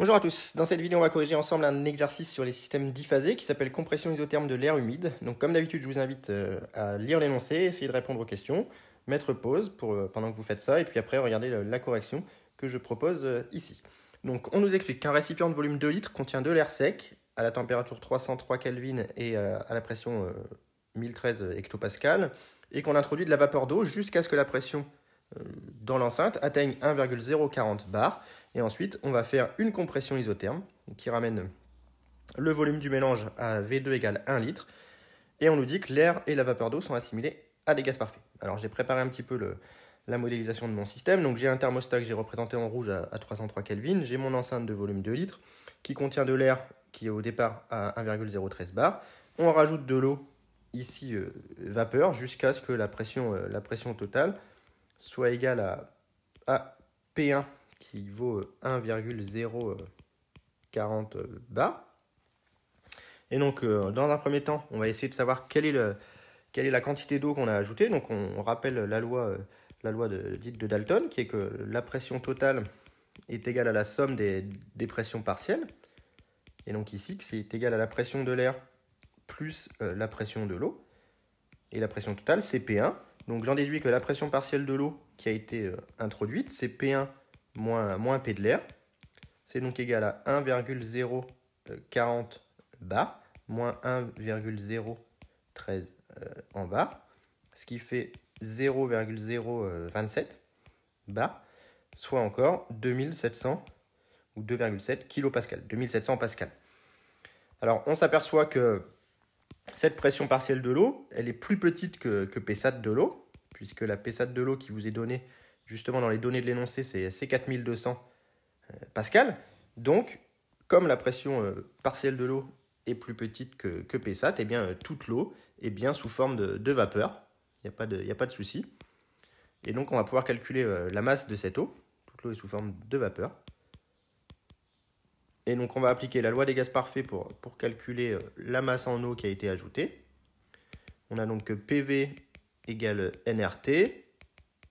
Bonjour à tous, dans cette vidéo on va corriger ensemble un exercice sur les systèmes diphasés qui s'appelle compression isotherme de l'air humide. Donc comme d'habitude je vous invite à lire l'énoncé, essayer de répondre aux questions, mettre pause pendant que vous faites ça et puis après regarder la correction que je propose ici. Donc on nous explique qu'un récipient de volume 2 litres contient de l'air sec à la température 303 Kelvin et à la pression 1013 hectopascal et qu'on introduit de la vapeur d'eau jusqu'à ce que la pression dans l'enceinte atteigne 1,040 bar. Et ensuite, on va faire une compression isotherme qui ramène le volume du mélange à V2 égale 1 litre. Et on nous dit que l'air et la vapeur d'eau sont assimilés à des gaz parfaits. Alors j'ai préparé un petit peu la modélisation de mon système. Donc j'ai un thermostat que j'ai représenté en rouge à 303 Kelvin. J'ai mon enceinte de volume 2 litres qui contient de l'air qui est au départ à 1,013 bar. On rajoute de l'eau, ici vapeur, jusqu'à ce que la pression totale soit égale à P1 qui vaut 1,040 bar. Et donc, dans un premier temps, on va essayer de savoir quelle est la quantité d'eau qu'on a ajoutée. Donc, on rappelle la loi dite de Dalton, qui est que la pression totale est égale à la somme des pressions partielles. Et donc ici, c'est égal à la pression de l'air plus la pression de l'eau. Et la pression totale, c'est P1. Donc, j'en déduis que la pression partielle de l'eau qui a été introduite, c'est P1 moins P de l'air. C'est donc égal à 1,040 bar moins 1,013 en bar, ce qui fait 0,027 bar, soit encore 2700 ou 2,7 kPa, 2700 pascal. Alors on s'aperçoit que cette pression partielle de l'eau, elle est plus petite que Psat de l'eau, puisque la Psat de l'eau qui vous est donnée justement dans les données de l'énoncé, c'est 4200 pascal. Donc, comme la pression partielle de l'eau est plus petite que Psat, eh bien, toute l'eau est bien sous forme de vapeur. Il n'y a pas de souci. Et donc, on va pouvoir calculer la masse de cette eau. Toute l'eau est sous forme de vapeur. Et donc, on va appliquer la loi des gaz parfaits pour calculer la masse en eau qui a été ajoutée. On a donc que PV égale nRT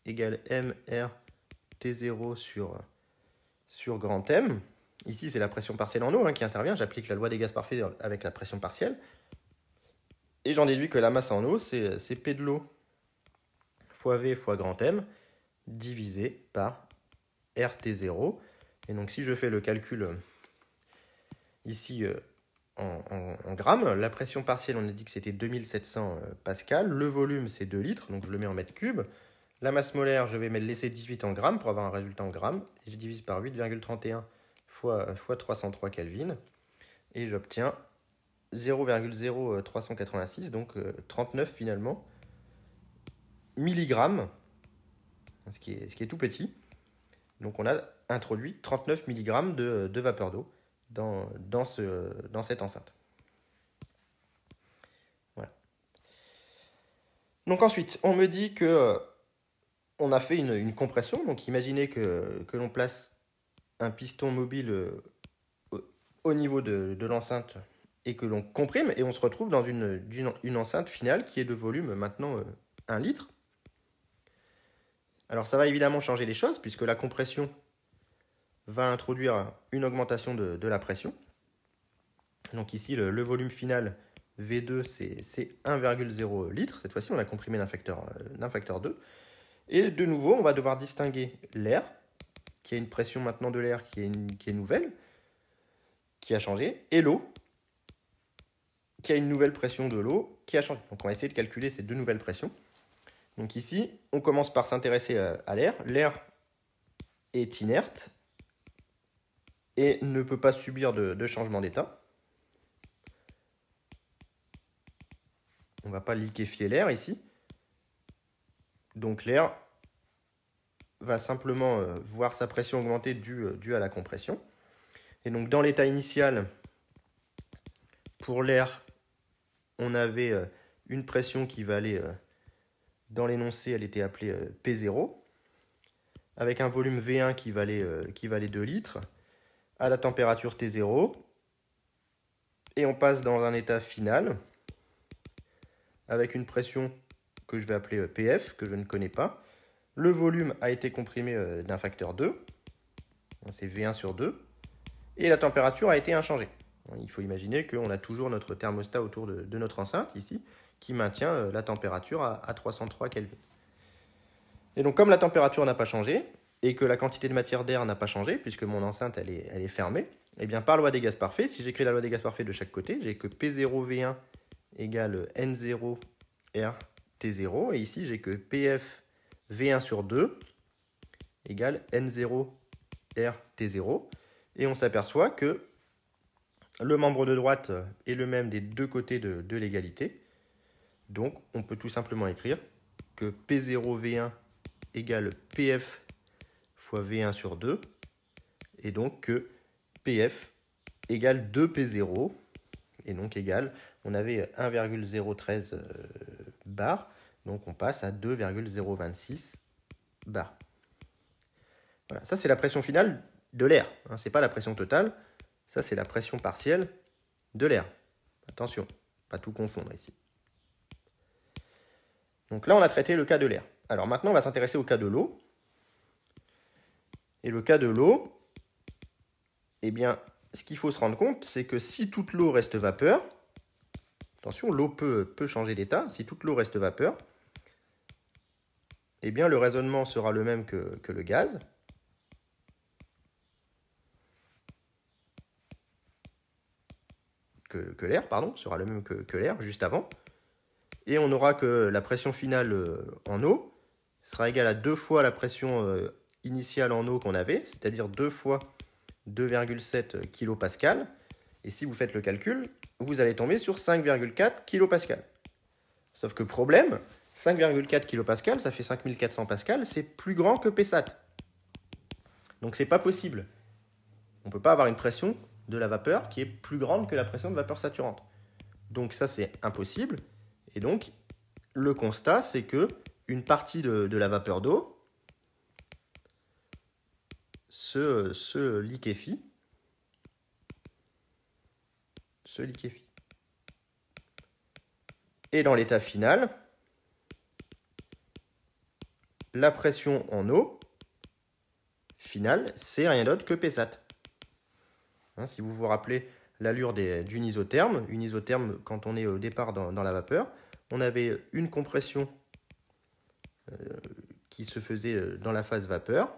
égale mRT0 sur grand M. Ici, c'est la pression partielle en eau qui intervient. J'applique la loi des gaz parfaits avec la pression partielle. Et j'en déduis que la masse en eau, c'est P de l'eau fois V fois grand M divisé par RT0. Et donc, si je fais le calcul ici en grammes, la pression partielle, on a dit que c'était 2700 pascal. Le volume, c'est 2 litres, donc je le mets en mètres cubes. La masse molaire, je vais me laisser 18 en grammes pour avoir un résultat en grammes. Et je divise par 8,31 fois 303 Kelvin. Et j'obtiens 0,0386, donc 39 finalement, milligrammes, ce qui est tout petit. Donc on a introduit 39 milligrammes de vapeur d'eau dans cette enceinte. Voilà. Donc ensuite, on me dit que on a fait une compression. Donc imaginez que l'on place un piston mobile au niveau de l'enceinte et que l'on comprime, et on se retrouve dans une enceinte finale qui est de volume maintenant 1 litre. Alors ça va évidemment changer les choses puisque la compression va introduire une augmentation de la pression. Donc ici le volume final V2 c'est 1,0 litre. Cette fois-ci on a comprimé d'un facteur 2. Et de nouveau on va devoir distinguer l'air, qui a une pression maintenant de l'air qui est nouvelle, qui a changé, et l'eau, qui a une nouvelle pression de l'eau qui a changé. Donc on va essayer de calculer ces deux nouvelles pressions. Donc ici, on commence par s'intéresser à l'air. L'air est inerte et ne peut pas subir de changement d'état. On ne va pas liquéfier l'air ici. Donc l'air va simplement voir sa pression augmenter due à la compression. Et donc dans l'état initial, pour l'air, on avait une pression qui valait, dans l'énoncé, elle était appelée P0, avec un volume V1 qui valait 2 litres, à la température T0, et on passe dans un état final, avec une pression que je vais appeler PF, que je ne connais pas. Le volume a été comprimé d'un facteur 2, c'est V1 sur 2, et la température a été inchangée. Il faut imaginer qu'on a toujours notre thermostat autour de notre enceinte, ici, qui maintient la température à 303 Kelvin. Et donc, comme la température n'a pas changé, et que la quantité de matière d'air n'a pas changé, puisque mon enceinte elle est fermée, et bien par loi des gaz parfaits, si j'écris la loi des gaz parfaits de chaque côté, j'ai que P0V1 égale N0 R T0, et ici j'ai que PF V1 sur 2 égale N0 R T0, et on s'aperçoit que le membre de droite est le même des deux côtés de l'égalité, donc on peut tout simplement écrire que P0V1 égale PF fois V1 sur 2, et donc que PF égale 2P0, et donc égale, on avait 1,013 bar, donc on passe à 2,026 bar. Voilà, ça c'est la pression finale de l'air, hein, ce n'est pas la pression totale, ça c'est la pression partielle de l'air. Attention, pas tout confondre ici. Donc là on a traité le cas de l'air. Alors maintenant on va s'intéresser au cas de l'eau. Et le cas de l'eau, eh bien, ce qu'il faut se rendre compte, c'est que si toute l'eau reste vapeur, attention, l'eau peut changer d'état, si toute l'eau reste vapeur, eh bien, le raisonnement sera le même que le gaz. Que l'air, pardon, sera le même que l'air, juste avant. Et on aura que la pression finale en eau sera égale à 2 fois la pression initiale en eau qu'on avait, c'est-à-dire 2 fois 2,7 kPa. Et si vous faites le calcul, vous allez tomber sur 5,4 kPa. Sauf que problème, 5,4 kPa, ça fait 5400 pascal, c'est plus grand que Psat. Donc c'est pas possible. On ne peut pas avoir une pression de la vapeur qui est plus grande que la pression de vapeur saturante. Donc ça c'est impossible. Et donc le constat c'est que une partie de la vapeur d'eau se liquéfie. Et dans l'état final, la pression en eau finale, c'est rien d'autre que Psat. Hein, si vous vous rappelez l'allure d'une isotherme, une isotherme, quand on est au départ dans la vapeur, on avait une compression qui se faisait dans la phase vapeur,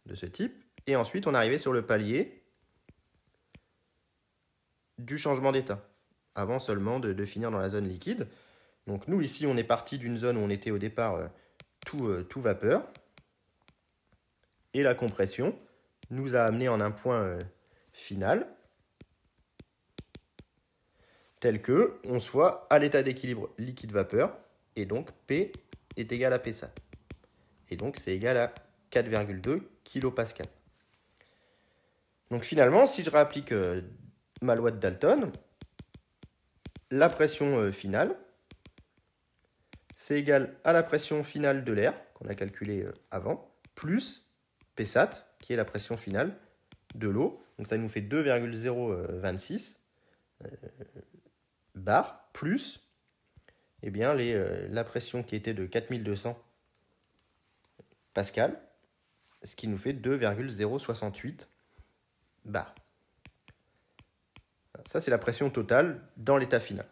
de ce type, et ensuite on arrivait sur le palier du changement d'état, avant seulement de finir dans la zone liquide. Donc nous ici on est parti d'une zone où on était au départ tout vapeur, et la compression nous a amené en un point final, tel que on soit à l'état d'équilibre liquide-vapeur, et donc P est égal à Psat. Et donc c'est égal à 4,2 kPa. Donc finalement, si je réapplique ma loi de Dalton, la pression finale, c'est égal à la pression finale de l'air, qu'on a calculé avant, plus Psat, qui est la pression finale de l'eau. Donc ça nous fait 2,026 bar, plus eh bien, la pression qui était de 4200 pascal, ce qui nous fait 2,068 bar. Ça, c'est la pression totale dans l'état final.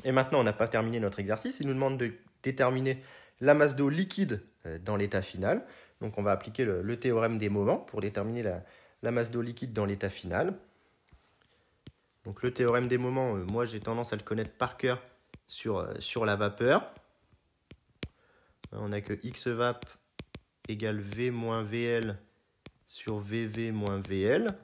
Et maintenant, on n'a pas terminé notre exercice. Il nous demande de déterminer la masse d'eau liquide dans l'état final. Donc, on va appliquer le théorème des moments pour déterminer la masse d'eau liquide dans l'état final. Donc, le théorème des moments, moi, j'ai tendance à le connaître par cœur sur la vapeur. On a que xvap égale V moins VL sur VV moins VL,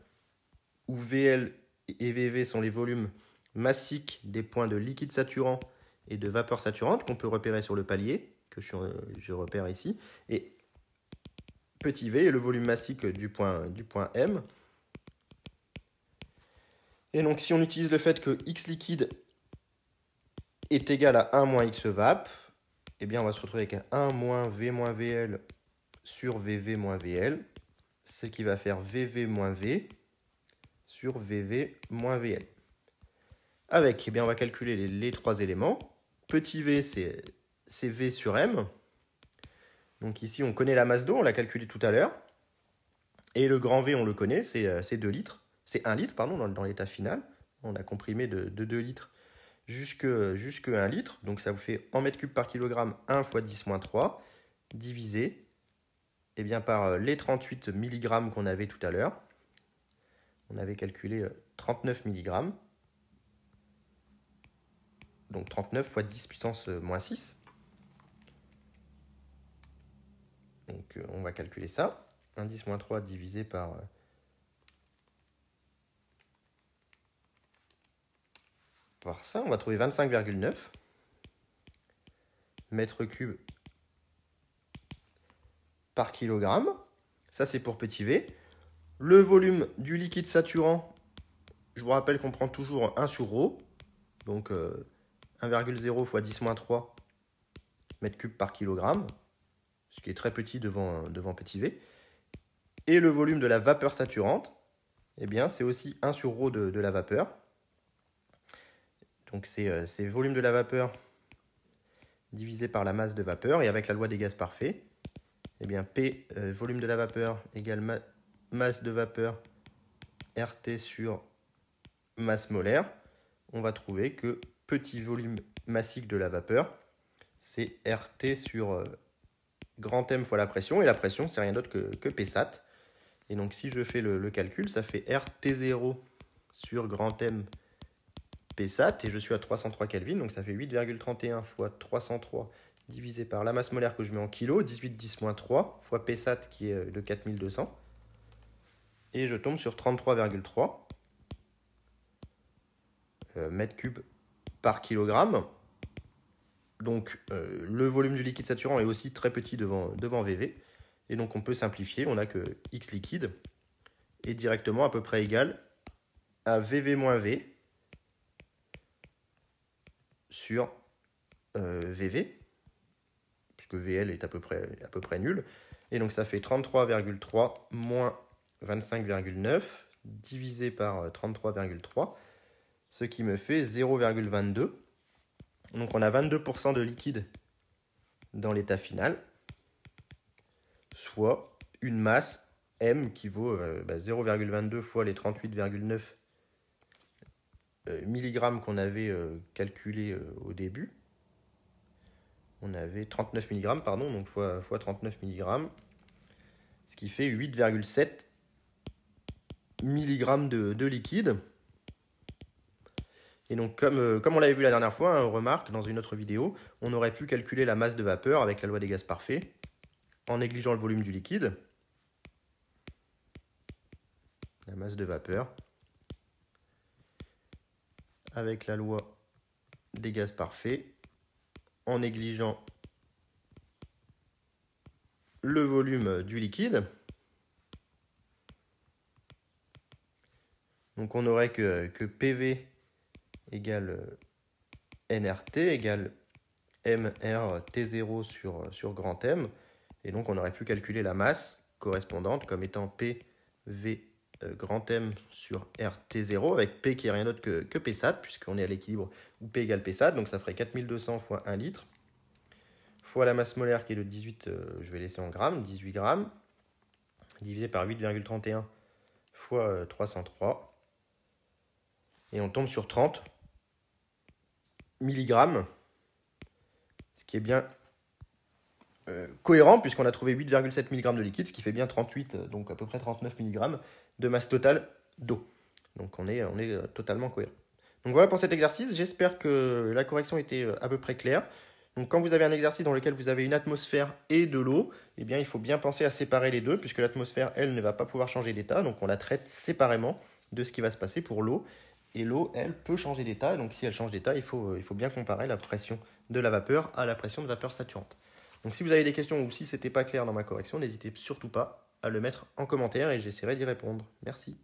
où VL et VV sont les volumes massiques des points de liquide saturant et de vapeur saturante qu'on peut repérer sur le palier, que je repère ici, et petit v est le volume massique du point M. Et donc si on utilise le fait que X liquide est égal à 1 moins X vap, eh bien on va se retrouver avec 1 moins V moins VL sur VV moins VL, ce qui va faire VV moins V sur VV moins VL. Avec, eh bien, on va calculer les trois éléments. Petit v, c'est V sur M. Donc ici, on connaît la masse d'eau, on l'a calculé tout à l'heure. Et le grand V, on le connaît, c'est 2 litres. C'est 1 litre, pardon, dans l'état final. On a comprimé de 2 litres jusque 1 litre. Donc ça vous fait en mètres cubes par kilogramme 1 fois 10-3 divisé eh bien, par les 38 mg qu'on avait tout à l'heure. On avait calculé 39 mg. Donc 39 fois 10 puissance moins 6. Donc on va calculer ça. 1 10 moins 3 divisé par ça, on va trouver 25,9 mètres cubes par kilogramme. Ça, c'est pour petit v. Le volume du liquide saturant, je vous rappelle qu'on prend toujours 1 sur ρ. Donc 1,0 fois 10-3 mètres cubes par kilogramme, ce qui est très petit devant petit v. Et le volume de la vapeur saturante, eh bien, c'est aussi 1 sur ρ de la vapeur. Donc c'est volume de la vapeur divisé par la masse de vapeur. Et avec la loi des gaz parfaits, eh bien P, volume de la vapeur, égale masse de vapeur RT sur masse molaire. On va trouver que petit volume massique de la vapeur, c'est RT sur grand M fois la pression. Et la pression, c'est rien d'autre que Psat. Et donc si je fais le calcul, ça fait RT0 sur grand M Psat, et je suis à 303 Kelvin, donc ça fait 8,31 fois 303 divisé par la masse molaire que je mets en kilos, 18-10-3 fois Psat qui est de 4200, et je tombe sur 33,3 mètres cubes par kilogramme. Donc le volume du liquide saturant est aussi très petit devant VV, et donc on peut simplifier, on n'a que X liquide est directement à peu près égal à VV moins V sur VV, puisque VL est à peu près nul. Et donc ça fait 33,3 moins 25,9 divisé par 33,3, ce qui me fait 0,22. Donc on a 22% de liquide dans l'état final, soit une masse M qui vaut 0,22 fois les 38,9 mg qu'on avait calculé au début. On avait 39 mg, pardon, donc fois 39 mg, ce qui fait 8,7 mg de liquide. Et donc, comme on l'avait vu la dernière fois, hein, on remarque dans une autre vidéo, on aurait pu calculer la masse de vapeur avec la loi des gaz parfaits, en négligeant le volume du liquide. La masse de vapeur avec la loi des gaz parfaits, en négligeant le volume du liquide. Donc on aurait que PV égale nRT égale mRT0 sur grand M. Et donc on aurait pu calculer la masse correspondante comme étant PV grand M sur RT0, avec P qui est rien d'autre que Psat, puisqu'on est à l'équilibre où P égale Psat. Donc ça ferait 4200 fois 1 litre, fois la masse molaire qui est de 18, je vais laisser en grammes, 18 grammes, divisé par 8,31 fois 303. Et on tombe sur 30 mg, ce qui est bien cohérent, puisqu'on a trouvé 8,7 mg de liquide, ce qui fait bien 38, donc à peu près 39 mg de masse totale d'eau. Donc on est totalement cohérent. Donc voilà pour cet exercice, j'espère que la correction était à peu près claire. Donc quand vous avez un exercice dans lequel vous avez une atmosphère et de l'eau, eh bien il faut bien penser à séparer les deux, puisque l'atmosphère, elle, ne va pas pouvoir changer d'état, donc on la traite séparément de ce qui va se passer pour l'eau. Et l'eau, elle, peut changer d'état, donc si elle change d'état, il faut bien comparer la pression de la vapeur à la pression de vapeur saturante. Donc si vous avez des questions ou si ce n'était pas clair dans ma correction, n'hésitez surtout pas à le mettre en commentaire et j'essaierai d'y répondre. Merci.